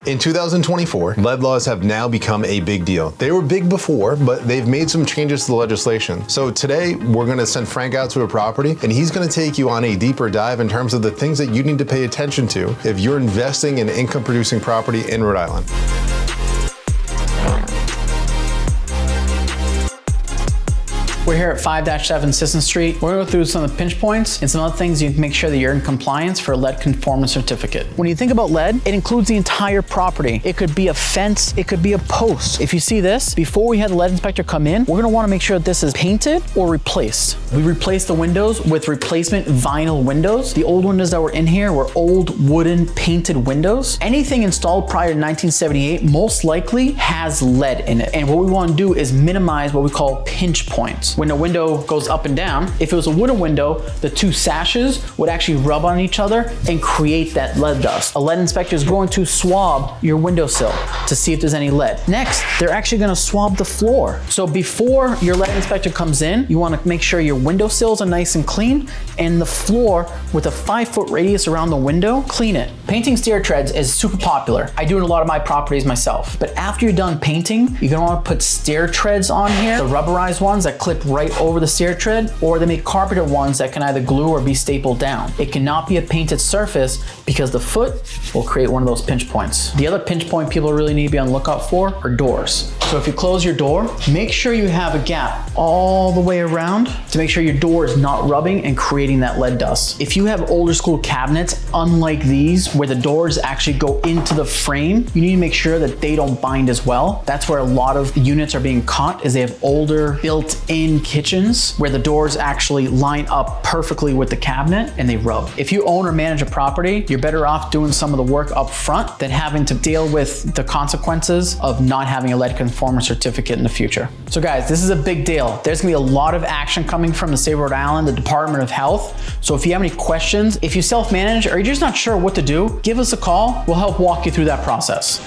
In 2024, lead laws have now become a big deal. They were big before, but they've made some changes to the legislation. So today, we're gonna send Frank out to a property, and he's gonna take you on a deeper dive in terms of the things that you need to pay attention to if you're investing in income-producing property in Rhode Island. We're here at 5-7 Sisson Street. We're gonna go through some of the pinch points and some other things you can make sure that you're in compliance for a lead conformance certificate. When you think about lead, it includes the entire property. It could be a fence, it could be a post. If you see this, before we had the lead inspector come in, we're gonna wanna make sure that this is painted or replaced. We replaced the windows with replacement vinyl windows. The old windows that were in here were old wooden painted windows. Anything installed prior to 1978 most likely has lead in it. And what we wanna do is minimize what we call pinch points. When the window goes up and down, if it was a wooden window, the two sashes would actually rub on each other and create that lead dust. A lead inspector is going to swab your windowsill to see if there's any lead. Next, they're actually gonna swab the floor. So before your lead inspector comes in, you wanna make sure your windowsills are nice and clean, and the floor with a 5-foot radius around the window, clean it. Painting stair treads is super popular. I do it in a lot of my properties myself. But after you're done painting, you're gonna wanna put stair treads on here, the rubberized ones that clip right over the stair tread, or they make carpeted ones that can either glue or be stapled down. It cannot be a painted surface because the foot will create one of those pinch points. The other pinch point people really need to be on the lookout for are doors. So if you close your door, make sure you have a gap all the way around to make sure your door is not rubbing and creating that lead dust. If you have older school cabinets, unlike these, where the doors actually go into the frame, you need to make sure that they don't bind as well. That's where a lot of units are being caught, is they have older built-in kitchens where the doors actually line up perfectly with the cabinet and they rub. If you own or manage a property, you're better off doing some of the work up front than having to deal with the consequences of not having a lead conformance certificate in the future. So guys, this is a big deal. There's gonna be a lot of action coming from the state of Rhode Island, the Department of Health. So if you have any questions, if you self-manage or you're just not sure what to do, give us a call. We'll help walk you through that process.